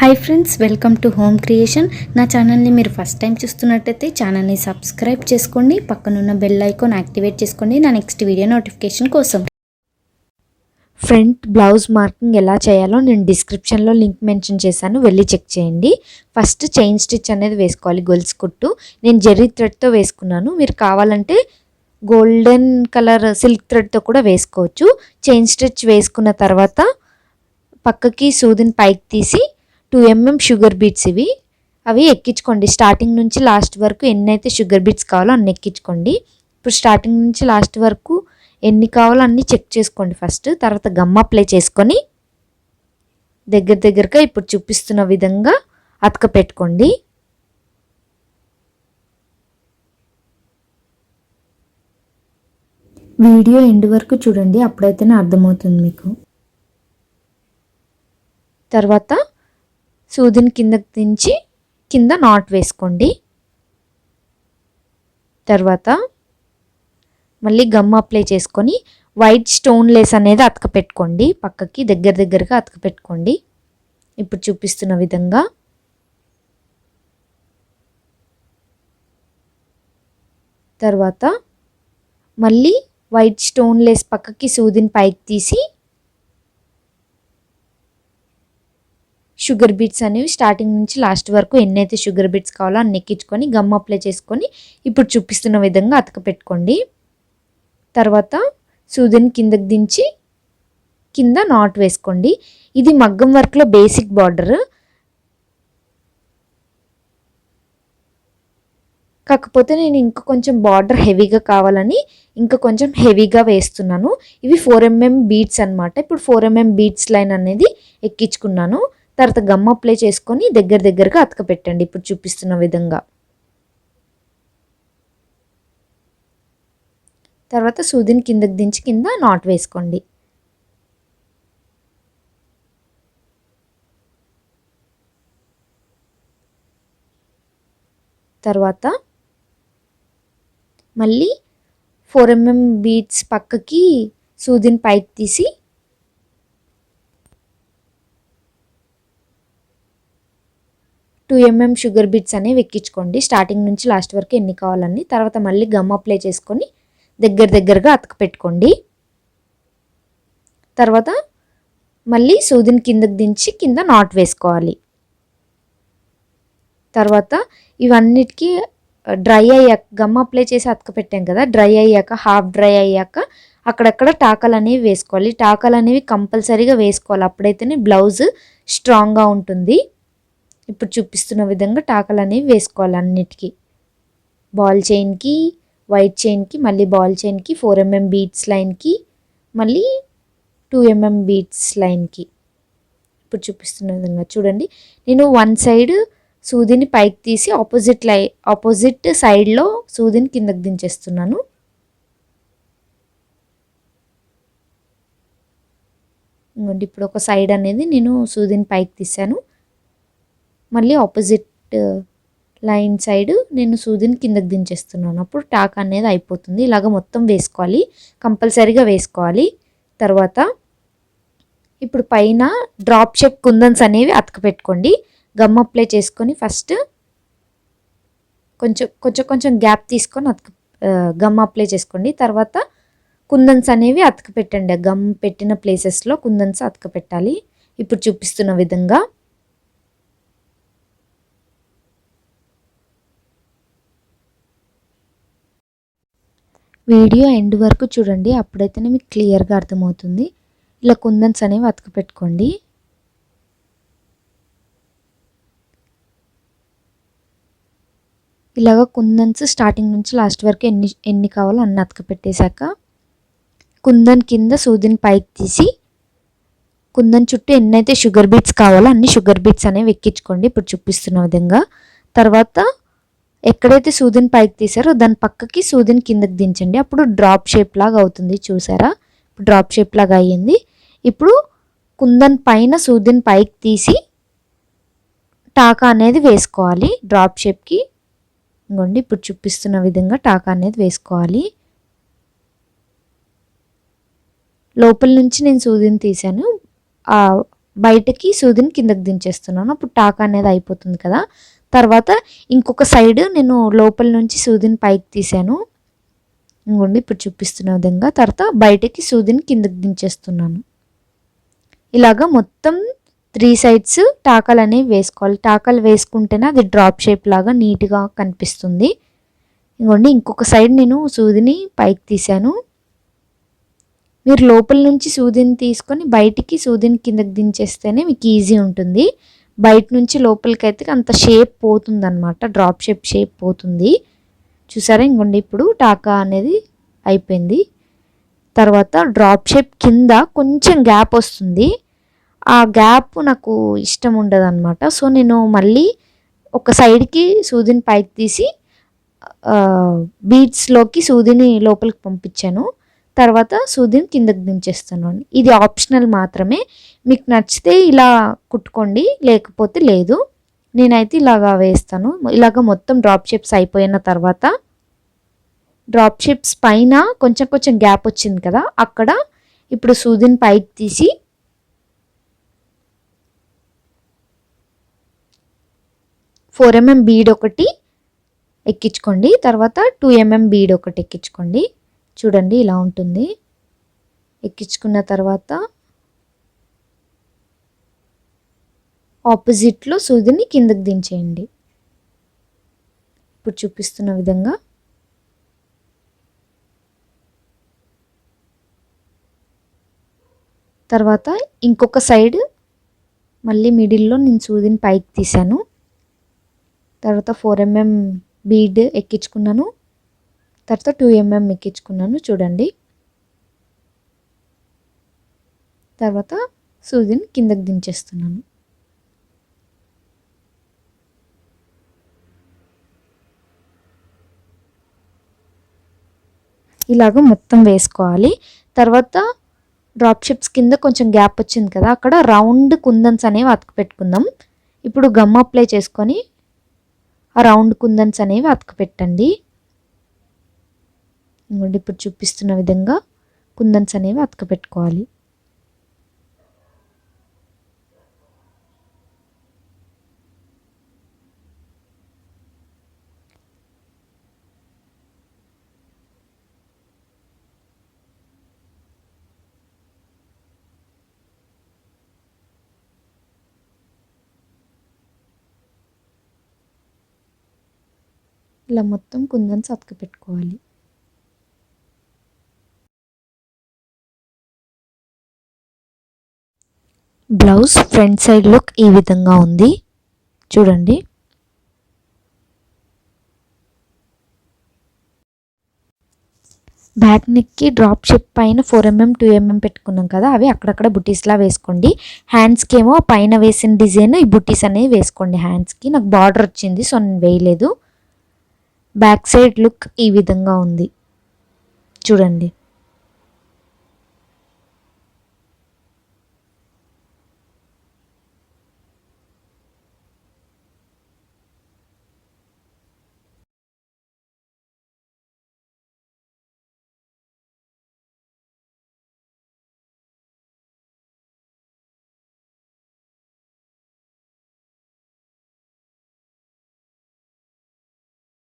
Hi friends, welcome to home creation. నా ఛానల్ని మీరు ఫస్ట్ టైం చూస్తున్నట్టయితే ఛానల్ని సబ్స్క్రైబ్ చేసుకోండి, పక్కనున్న బెల్ ఐకాన్ యాక్టివేట్ చేసుకోండి నా నెక్స్ట్ వీడియో నోటిఫికేషన్ కోసం. ఫ్రంట్ బ్లౌజ్ మార్కింగ్ ఎలా చేయాలో నేను డిస్క్రిప్షన్లో లింక్ మెన్షన్ చేశాను, వెళ్ళి చెక్ చేయండి. ఫస్ట్ చైన్ స్టిచ్ అనేది వేసుకోవాలి, గొలుసు కుట్టు. నేను జెర్రీ థ్రెడ్తో వేసుకున్నాను, మీరు కావాలంటే గోల్డెన్ కలర్ సిల్క్ థ్రెడ్తో కూడా వేసుకోవచ్చు. చైన్ స్టిచ్ వేసుకున్న తర్వాత పక్కకి సూదిని పైకి తీసి 2 mm షుగర్ బీట్స్ అవి ఎక్కించుకోండి. స్టార్టింగ్ నుంచి లాస్ట్ వరకు ఎన్నైతే షుగర్ బీట్స్ కావాలో అన్ని ఎక్కించుకోండి. ఇప్పుడు స్టార్టింగ్ నుంచి లాస్ట్ వరకు ఎన్ని కావాలో అన్నీ చెక్ చేసుకోండి ఫస్ట్. తర్వాత గమ్ అప్లై చేసుకొని దగ్గరగా ఇప్పుడు చూపిస్తున్న విధంగా అతక పెట్టుకోండి. వీడియో ఎండ్ వరకు చూడండి, అప్పుడైతేనే అర్థమవుతుంది మీకు. తర్వాత సూదిని కిందకి దించి కింద నాట్ వేసుకోండి. తర్వాత మళ్ళీ గమ్ అప్లై చేసుకొని వైట్ స్టోన్ లేస్ అనేది అతక పెట్టుకోండి. పక్కకి దగ్గరగా అతక పెట్టుకోండి ఇప్పుడు చూపిస్తున్న విధంగా. తర్వాత మళ్ళీ వైట్ స్టోన్ లేస్ పక్కకి సూదిని పైకి తీసి షుగర్ బీట్స్ అనేవి స్టార్టింగ్ నుంచి లాస్ట్ వరకు ఎన్నైతే షుగర్ బీట్స్ కావాలో అన్ని ఎక్కించుకొని గమ్ అప్లై చేసుకొని ఇప్పుడు చూపిస్తున్న విధంగా అతక పెట్టుకోండి. తర్వాత సూదిని కిందకి దించి కింద నాట్ వేసుకోండి. ఇది మగ్గం వర్క్లో బేసిక్ బార్డర్, కాకపోతే నేను ఇంకా కొంచెం బార్డర్ హెవీగా కావాలని ఇంకా కొంచెం హెవీగా వేస్తున్నాను. ఇవి 4 mm బీట్స్ అనమాట. ఇప్పుడు 4 mm బీట్స్ లైన్ అనేది ఎక్కించుకున్నాను. తర్వాత గమ్ అప్లై చేసుకొని దగ్గరగా అతక పెట్టండి ఇప్పుడు చూపిస్తున్న విధంగా. తర్వాత సూదిని కిందకి దించి కింద నాట్ వేసుకోండి. తర్వాత మళ్ళీ 4 mm బీట్స్ పక్కకి సూదిని పైకి తీసి 2 mm షుగర్ బీట్స్ అనేవి ఎక్కించుకోండి. స్టార్టింగ్ నుంచి లాస్ట్ వరకు ఎన్ని కావాలని. తర్వాత మళ్ళీ గమ్ అప్లై చేసుకొని దగ్గరగా అతక పెట్టుకోండి. తర్వాత మళ్ళీ సూదిని కిందకి దించి కింద నాట్ వేసుకోవాలి. తర్వాత ఇవన్నిటికీ డ్రై అయ్యాక గమ్ అప్లై చేసి అతక పెట్టాం కదా, డ్రై అయ్యాక హాఫ్ డ్రై అయ్యాక అక్కడక్కడ టాకలు అనేవి వేసుకోవాలి. టాకలు అనేవి కంపల్సరీగా వేసుకోవాలి, అప్పుడైతేనే బ్లౌజ్ స్ట్రాంగ్గా ఉంటుంది. ఇప్పుడు చూపిస్తున్న విధంగా టాకలు అనేవి వేసుకోవాలి అన్నిటికీ. బాల్ చైన్కి, వైట్ చైన్కి, మళ్ళీ బాల్ చైన్కి, 4 mm బీట్స్ లైన్కి, మళ్ళీ 2 mm బీట్స్ లైన్కి. ఇప్పుడు చూపిస్తున్న విధంగా చూడండి. నేను వన్ సైడ్ సూదిని పైకి తీసి ఆపోజిట్ సైడ్లో సూదిని కిందకి దించేస్తున్నాను. ఇప్పుడు ఒక సైడ్ అనేది నేను సూదిని పైకి తీసాను, మళ్ళీ ఆపోజిట్ లైన్ సైడ్ నేను సూదిని కిందకి దించేస్తున్నాను. అప్పుడు టాక్ అనేది అయిపోతుంది. ఇలాగ మొత్తం వేసుకోవాలి, కంపల్సరీగా వేసుకోవాలి. తర్వాత ఇప్పుడు పైన డ్రాప్ షేప్ కుందన్స్ అనేవి అతక పెట్టుకోండి. గమ్ అప్లై చేసుకొని ఫస్ట్ కొంచెం గ్యాప్ తీసుకొని గమ్ అప్లై చేసుకోండి. తర్వాత కుందన్స్ అనేవి అతక పెట్టండి. గమ్ పెట్టిన ప్లేసెస్లో కుందన్స్ అతక పెట్టాలి ఇప్పుడు చూపిస్తున్న విధంగా. వీడియో ఎండ్ వరకు చూడండి, అప్పుడైతేనే మీకు క్లియర్గా అర్థమవుతుంది. ఇలా కుందన్స్ అనేవి అతక పెట్టుకోండి. ఇలాగ కుందన్స్ స్టార్టింగ్ నుంచి లాస్ట్ వరకు ఎన్ని కావాలో అన్ని అతక పెట్టేశాక కుందన్ కింద సూదిని పైకి తీసి కుందన్ చుట్టూ ఎన్నైతే షుగర్ బీట్స్ కావాలో అన్ని షుగర్ బీట్స్ అనేవి ఎక్కించుకోండి ఇప్పుడు చూపిస్తున్న విధంగా. తర్వాత ఎక్కడైతే సూదిని పైకి తీసారో దాని పక్కకి సూదిని కిందకి దించండి. అప్పుడు డ్రాప్ షేప్ లాగా అవుతుంది, చూసారా? డ్రాప్ షేప్ లాగా అయ్యింది. ఇప్పుడు కుందన్ పైన సూదిని పైకి తీసి టాకా అనేది వేసుకోవాలి డ్రాప్ షేప్కి. ఇంకోండి ఇప్పుడు చూపిస్తున్న విధంగా టాకా అనేది వేసుకోవాలి. లోపల నుంచి నేను సూదిని తీసాను, బయటకి సూదిని కిందకి దించేస్తున్నాను. అప్పుడు టాకా అనేది అయిపోతుంది కదా. తర్వాత ఇంకొక సైడ్ నేను లోపల నుంచి సూదిని పైకి తీసాను. ఇంకోండి ఇప్పుడు చూపిస్తున్న విధంగా. తర్వాత బయటకి సూదిని కిందకి దించేస్తున్నాను. ఇలాగా మొత్తం 3 సైడ్స్ టాకాలు అనేవి వేసుకోవాలి. టాకాలు వేసుకుంటేనే అది డ్రాప్ షేప్ లాగా నీట్గా కనిపిస్తుంది. ఇంకోండి ఇంకొక సైడ్ నేను సూదిని పైకి తీసాను. మీరు లోపల నుంచి సూదిని తీసుకొని బయటికి సూదిని కిందకి దించేస్తేనే మీకు ఈజీ ఉంటుంది. బయట నుంచి లోపలికి అయితే అంత షేప్ పోతుంది అనమాట, డ్రాప్ షేప్ పోతుంది. చూసారా, ఇంకోండి ఇప్పుడు టాకా అనేది అయిపోయింది. తర్వాత డ్రాప్ షేప్ కింద కొంచెం గ్యాప్ వస్తుంది. ఆ గ్యాప్ నాకు ఇష్టం ఉండదు అనమాట. సో నేను మళ్ళీ ఒక సైడ్కి సూదిని పైకి తీసి బీడ్స్లోకి సూదిని లోపలికి పంపించాను. తర్వాత సూదిని కిందకి దించేస్తున్నాను. ఇది ఆప్షనల్ మాత్రమే. మీకు నచ్చితే ఇలా కుట్టుకోండి, లేకపోతే లేదు. నేనైతే ఇలాగా వేస్తాను. ఇలాగ మొత్తం డ్రాప్ షేప్స్ అయిపోయిన తర్వాత డ్రాప్ షేప్స్ పైన కొంచెం కొంచెం గ్యాప్ వచ్చింది కదా, అక్కడ ఇప్పుడు సూదిని పైకి తీసి 4 mm బీడ్ ఒకటి ఎక్కించుకోండి. తర్వాత 2 mm బీడ్ ఒకటి ఎక్కించుకోండి. చూడండి ఇలా ఉంటుంది. ఎక్కించుకున్న తర్వాత ఆపోజిట్లో సూదిని కిందకి దించేయండి. ఇప్పుడు చూపిస్తున్న విధంగా. తర్వాత ఇంకొక సైడ్ మళ్ళీ మిడిల్లో నేను సూదిని పైకి తీసాను. తర్వాత 4 mm బీడ్ ఎక్కించుకున్నాను. తర్వాత 2 mm ఎక్కించుకున్నాను. చూడండి. తర్వాత సూదిని కిందకి దించేస్తున్నాను. ఇలాగ మొత్తం వేసుకోవాలి. తర్వాత డ్రాప్ షేప్స్ కింద కొంచెం గ్యాప్ వచ్చింది కదా, అక్కడ రౌండ్ కుందన్స్ అనేవి అతుకు పెట్టుకుందాం. ఇప్పుడు గమ్ అప్లై చేసుకొని ఆ రౌండ్ కుందన్స్ అనేవి అతుకు పెట్టండి. ఇంకోండి ఇప్పుడు చూపిస్తున్న విధంగా కుందన్స్ అనేవి అతుకు పెట్టుకోవాలి. ఇలా మొత్తం కుందన్స్ అతుకు పెట్టుకోవాలి. బ్లౌజ్ ఫ్రంట్ సైడ్ లుక్ ఈ విధంగా ఉంది. చూడండి. బ్యాక్ నెక్కి డ్రాప్ షేప్ పైన 4 mm 2 mm పెట్టుకున్నాం కదా, అవి అక్కడక్కడ బుటీస్లా వేసుకోండి. హ్యాండ్స్కి ఏమో పైన వేసిన డిజైన్ ఈ బుటీస్ అనేవి వేసుకోండి. హ్యాండ్స్కి నాకు బార్డర్ వచ్చింది, సో నేను వేయలేదు. బ్యాక్ సైడ్ లుక్ ఈ విధంగా ఉంది. చూడండి.